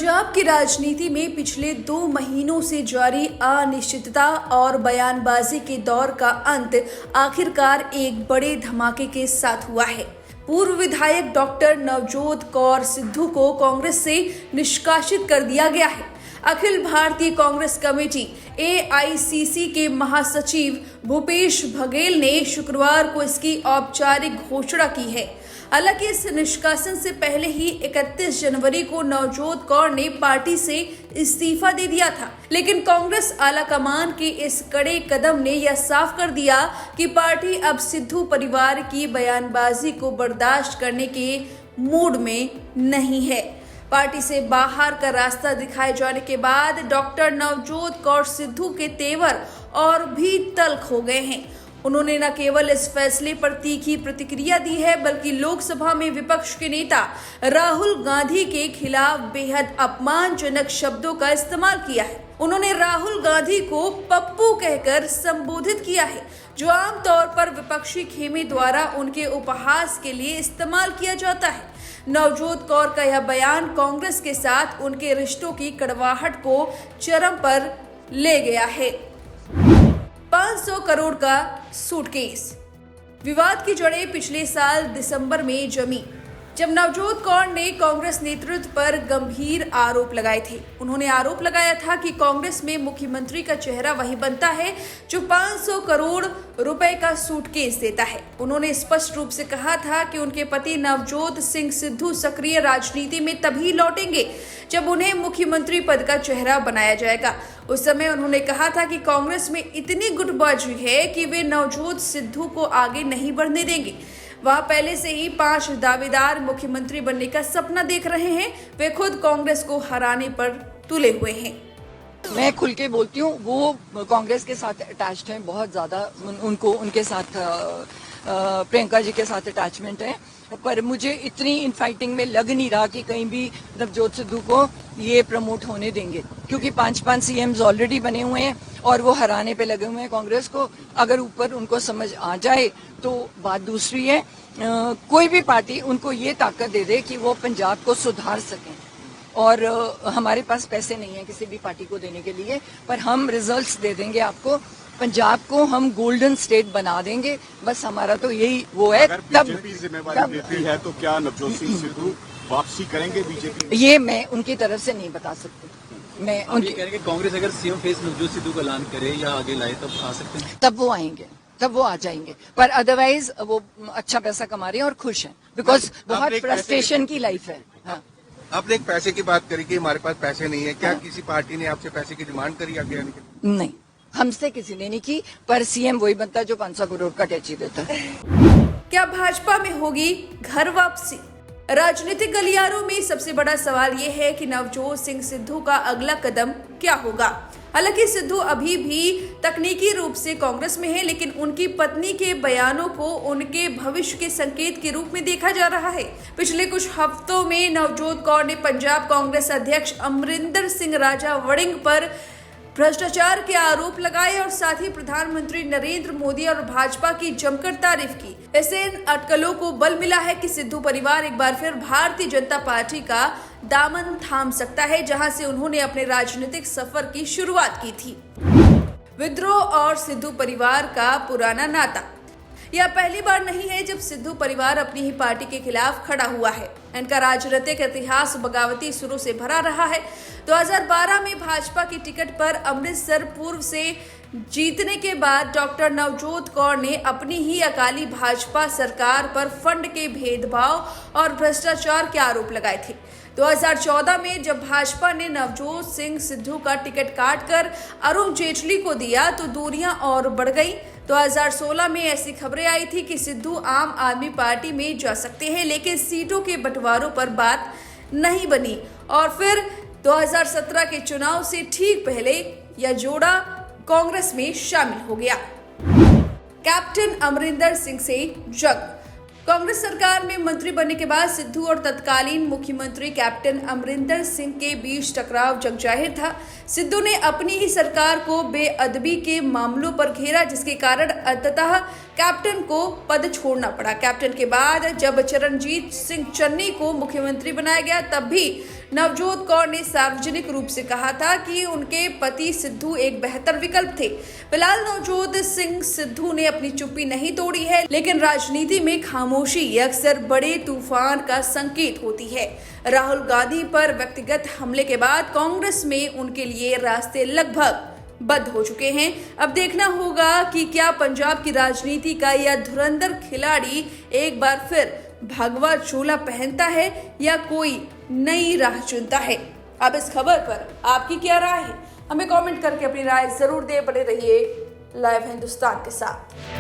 पंजाब की राजनीति में पिछले 2 महीनों से जारी अनिश्चितता और बयानबाजी के दौर का अंत आखिरकार एक बड़े धमाके के साथ हुआ है। पूर्व विधायक डॉक्टर नवजोत कौर सिद्धू को कांग्रेस से निष्कासित कर दिया गया है। अखिल भारतीय कांग्रेस कमेटी AICC के महासचिव भूपेश बघेल ने शुक्रवार को इसकी औपचारिक घोषणा की है। हालांकि इस निष्कासन से पहले ही 31 जनवरी को नवजोत कौर ने पार्टी से इस्तीफा दे दिया था, लेकिन कांग्रेस आलाकमान के इस कड़े कदम ने यह साफ कर दिया कि पार्टी अब सिद्धू परिवार की बयानबाजी को बर्दाश्त करने के मूड में नहीं है। पार्टी से बाहर का रास्ता दिखाए जाने के बाद डॉक्टर नवजोत कौर सिद्धू के तेवर और भी तल्ख हो गए हैं। उन्होंने न केवल इस फैसले पर तीखी प्रतिक्रिया दी है, बल्कि लोकसभा में विपक्ष के नेता राहुल गांधी के खिलाफ बेहद अपमानजनक शब्दों का इस्तेमाल किया है। उन्होंने राहुल गांधी को पप्पू कहकर संबोधित किया है, जो आमतौर पर विपक्षी खेमे द्वारा उनके उपहास के लिए इस्तेमाल किया जाता है। नवजोत कौर का यह बयान कांग्रेस के साथ उनके रिश्तों की कड़वाहट को चरम पर ले गया है। 500 करोड़ का सूटकेस। विवाद की जड़ें पिछले साल दिसंबर में जमी, जब नवजोत कौर ने कांग्रेस नेतृत्व पर गंभीर आरोप लगाए थे। उन्होंने आरोप लगाया था कि कांग्रेस में मुख्यमंत्री का चेहरा वही बनता है जो 500 करोड़ रुपए का सूटकेस देता है। उन्होंने स्पष्ट रूप से कहा था कि उनके पति नवजोत सिंह सिद्धू सक्रिय राजनीति में तभी लौटेंगे जब उन्हें मुख्यमंत्री पद का चेहरा बनाया जाएगा। उस समय उन्होंने कहा था कि कांग्रेस में इतनी गुटबाजी है कि वे नवजोत सिद्धू को आगे नहीं बढ़ने देंगे। वह पहले से ही 5 दावेदार मुख्यमंत्री बनने का सपना देख रहे हैं। वे खुद कांग्रेस को हराने पर तुले हुए हैं। मैं खुल के बोलती हूँ, वो कांग्रेस के साथ अटैच्ड हैं, बहुत ज्यादा उनको उनके साथ प्रियंका जी के साथ अटैचमेंट है, पर मुझे इतनी इनफाइटिंग में लग नहीं रहा कि कहीं भी नवजोत सिद्धू को ये प्रमोट होने देंगे, क्योंकि 5 CMs ऑलरेडी बने हुए हैं और वो हराने पे लगे हुए हैं कांग्रेस को। अगर ऊपर उनको समझ आ जाए तो बात दूसरी है। कोई भी पार्टी उनको ये ताकत दे दे कि वो पंजाब को सुधार सकें, और हमारे पास पैसे नहीं है किसी भी पार्टी को देने के लिए, पर हम रिजल्ट्स दे देंगे आपको। पंजाब को हम गोल्डन स्टेट बना देंगे, बस हमारा तो यही वो है। अगर बीजेपी जिम्मेवारी देती है तो क्या नवजोत सिंह सिद्धू वापसी करेंगे बीजेपी? ये मैं उनकी तरफ से नहीं बता सकती। मैं उनकी कह रहे हैं कि कांग्रेस अगर सीएम फेस नवजोत सिद्धू का ऐलान करे या आगे लाए तब आ सकते हैं, तब वो आएंगे, तब वो आ जाएंगे, पर अदरवाइज वो अच्छा पैसा कमा रहे हैं और खुश हैं, बिकॉज बहुत फ्रस्ट्रेशन की लाइफ है। हाँ। आपने एक पैसे की बात करी कि हमारे पास पैसे नहीं है, क्या किसी पार्टी ने आपसे पैसे की डिमांड करी आगे आने के? नहीं, हमसे किसी ने नहीं की, पर सीएम वही बनता है जो 500 करोड़ का टैक्सी देता है। क्या भाजपा में होगी घर वापसी? राजनीतिक गलियारों में सबसे बड़ा सवाल यह है कि नवजोत सिंह सिद्धू का अगला कदम क्या होगा। हालांकि सिद्धू अभी भी तकनीकी रूप से कांग्रेस में है, लेकिन उनकी पत्नी के बयानों को उनके भविष्य के संकेत के रूप में देखा जा रहा है। पिछले कुछ हफ्तों में नवजोत कौर ने पंजाब कांग्रेस अध्यक्ष अमरिंदर सिंह राजा वड़िंग पर भ्रष्टाचार के आरोप लगाए और साथ ही प्रधानमंत्री नरेंद्र मोदी और भाजपा की जमकर तारीफ की। ऐसे इन अटकलों को बल मिला है कि सिद्धू परिवार एक बार फिर भारतीय जनता पार्टी का दामन थाम सकता है, जहां से उन्होंने अपने राजनीतिक सफर की शुरुआत की थी। विद्रोह और सिद्धू परिवार का पुराना नाता। यह पहली बार नहीं है जब सिद्धू परिवार अपनी ही पार्टी के खिलाफ खड़ा हुआ है। इनका राजनीतिक इतिहास बगावती सुरों से भरा रहा है। 2012 में भाजपा की टिकट पर अमृतसर पूर्व से जीतने के बाद डॉक्टर नवजोत कौर ने अपनी ही अकाली भाजपा सरकार पर फंड के भेदभाव और भ्रष्टाचार के आरोप लगाए थे। 2014 में जब भाजपा ने नवजोत सिंह सिद्धू का टिकट काटकर अरुण जेटली को दिया तो दूरियां और बढ़ गई। 2016 में ऐसी खबरें आई थी कि सिद्धू आम आदमी पार्टी में जा सकते हैं, लेकिन सीटों के बंटवारों पर बात नहीं बनी। और फिर 2017 के चुनाव से ठीक पहले यह जोड़ा कांग्रेस में शामिल हो गया। कैप्टन अमरिंदर सिंह से जंग। कांग्रेस सरकार में मंत्री बनने के बाद सिद्धू और तत्कालीन मुख्यमंत्री कैप्टन अमरिंदर सिंह के बीच टकराव जगजाहिर था। सिद्धू ने अपनी ही सरकार को बेअदबी के मामलों पर घेरा, जिसके कारण अंततः कैप्टन को पद छोड़ना पड़ा। कैप्टन के बाद जब चरणजीत सिंह चन्नी को मुख्यमंत्री बनाया गया, तब भी नवजोत कौर ने सार्वजनिक रूप से कहा था कि उनके पति सिद्धू एक बेहतर विकल्प थे। फिलहाल नवजोत सिंह सिद्धू ने अपनी चुप्पी नहीं तोड़ी है, लेकिन राजनीति में खामोशी अक्सर बड़े तूफान का संकेत होती है। राहुल गांधी पर व्यक्तिगत हमले के बाद कांग्रेस में उनके लिए रास्ते लगभग बंद हो चुके हैं। अब देखना होगा कि क्या पंजाब की राजनीति का यह धुरंधर खिलाड़ी एक बार फिर भगवा चोला पहनता है या कोई नई राह चुनता है। अब इस खबर पर आपकी क्या राय है, हमें कमेंट करके अपनी राय जरूर दें। बने रहिए लाइव हिंदुस्तान के साथ।